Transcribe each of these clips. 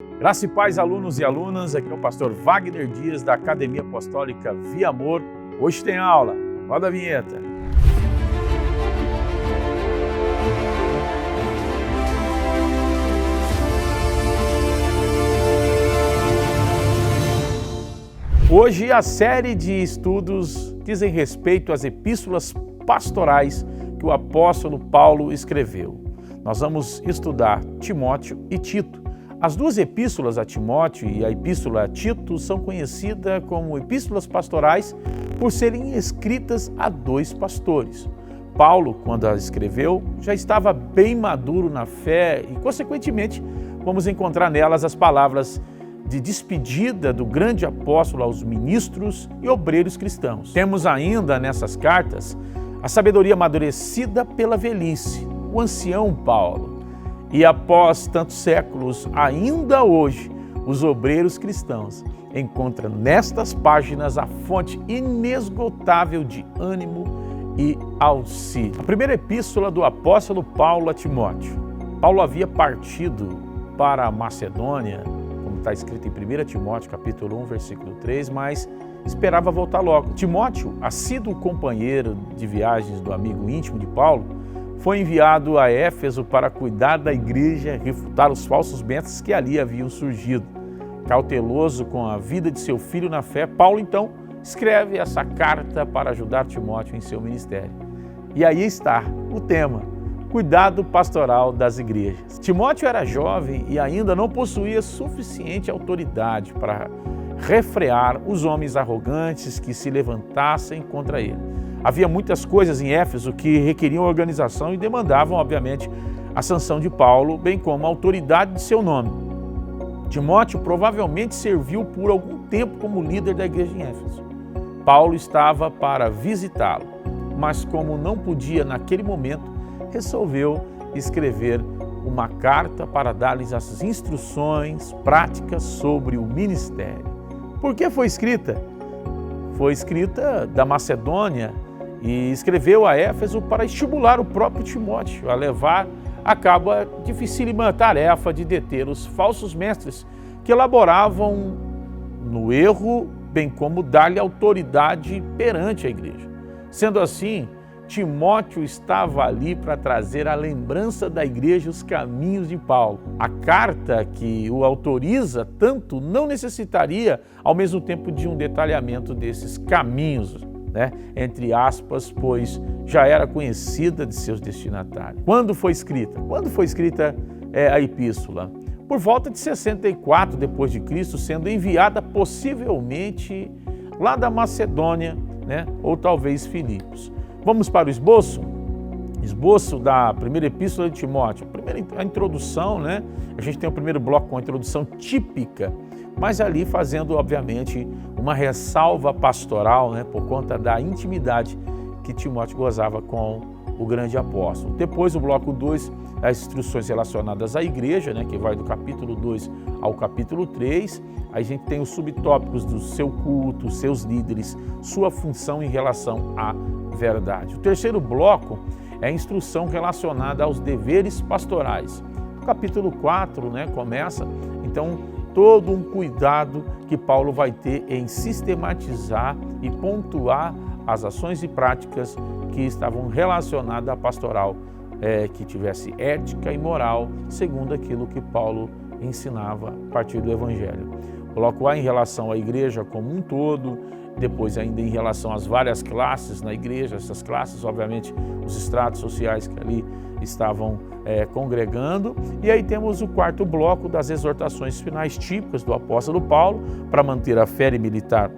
Graça e paz, alunos e alunas, aqui é o pastor Wagner Dias da Academia Apostólica Via Amor. Hoje tem aula, roda a vinheta. Hoje a série de estudos dizem respeito às epístolas pastorais que o apóstolo Paulo escreveu. Nós vamos estudar Timóteo e Tito. As duas epístolas a Timóteo e a epístola a Tito são conhecidas como epístolas pastorais por serem escritas a dois pastores. Paulo, quando as escreveu, já estava bem maduro na fé e, consequentemente, vamos encontrar nelas as palavras de despedida do grande apóstolo aos ministros e obreiros cristãos. Temos ainda nessas cartas a sabedoria amadurecida pela velhice, o ancião Paulo. E após tantos séculos, ainda hoje, os obreiros cristãos encontram nestas páginas a fonte inesgotável de ânimo e auxílio. A primeira epístola do apóstolo Paulo a Timóteo. Paulo havia partido para a Macedônia, como está escrito em 1 Timóteo, capítulo 1, versículo 3, mas esperava voltar logo. Timóteo, assíduo companheiro de viagens do amigo íntimo de Paulo, foi enviado a Éfeso para cuidar da igreja e refutar os falsos mestres que ali haviam surgido. Cauteloso com a vida de seu filho na fé, Paulo então escreve essa carta para ajudar Timóteo em seu ministério. E aí está o tema, cuidado pastoral das igrejas. Timóteo era jovem e ainda não possuía suficiente autoridade para refrear os homens arrogantes que se levantassem contra ele. Havia muitas coisas em Éfeso que requeriam organização e demandavam, obviamente, a sanção de Paulo, bem como a autoridade de seu nome. Timóteo provavelmente serviu por algum tempo como líder da igreja em Éfeso. Paulo estava para visitá-lo, mas como não podia naquele momento, resolveu escrever uma carta para dar-lhes as instruções práticas sobre o ministério. Por que foi escrita? Foi escrita da Macedônia e escreveu a Éfeso para estimular o próprio Timóteo a levar a cabo a dificílima tarefa de deter os falsos mestres que elaboravam no erro, bem como dar-lhe autoridade perante a igreja. Sendo assim, Timóteo estava ali para trazer à lembrança da igreja os caminhos de Paulo. A carta que o autoriza tanto não necessitaria, ao mesmo tempo, de um detalhamento desses caminhos, entre aspas, pois já era conhecida de seus destinatários. Quando foi escrita? Quando foi escrita a epístola? Por volta de 64 depois de Cristo, sendo enviada possivelmente lá da Macedônia, ou talvez Filipos. Vamos para o esboço? Esboço da primeira epístola de Timóteo. Primeiro, a introdução, A gente tem o primeiro bloco com a introdução típica, mas ali fazendo, obviamente, uma ressalva pastoral, por conta da intimidade que Timóteo gozava com o grande apóstolo. Depois, o bloco 2, as instruções relacionadas à igreja, que vai do capítulo 2 ao capítulo 3. Aí a gente tem os subtópicos do seu culto, seus líderes, sua função em relação à verdade. O terceiro bloco é a instrução relacionada aos deveres pastorais. O capítulo 4, começa, então, todo um cuidado que Paulo vai ter em sistematizar e pontuar as ações e práticas que estavam relacionadas à pastoral, que tivesse ética e moral, segundo aquilo que Paulo ensinava a partir do Evangelho. Bloco A em relação à igreja como um todo, depois ainda em relação às várias classes na igreja, essas classes, obviamente, os estratos sociais que ali estavam congregando. E aí temos o quarto bloco das exortações finais típicas do apóstolo Paulo para manter a fé e militar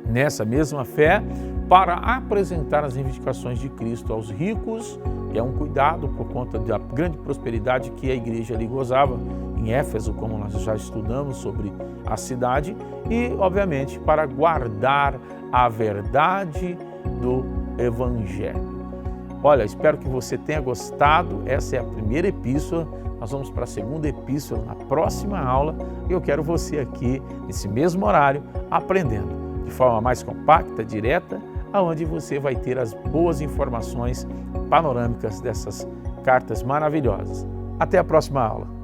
nessa mesma fé, para apresentar as reivindicações de Cristo aos ricos, que é um cuidado por conta da grande prosperidade que a igreja ali gozava em Éfeso, como nós já estudamos sobre a cidade, e, obviamente, para guardar a verdade do Evangelho. Olha, espero que você tenha gostado. Essa é a primeira epístola. Nós vamos para a segunda epístola na próxima aula e eu quero você aqui, nesse mesmo horário, aprendendo de forma mais compacta, direta, aonde você vai ter as boas informações panorâmicas dessas cartas maravilhosas. Até a próxima aula.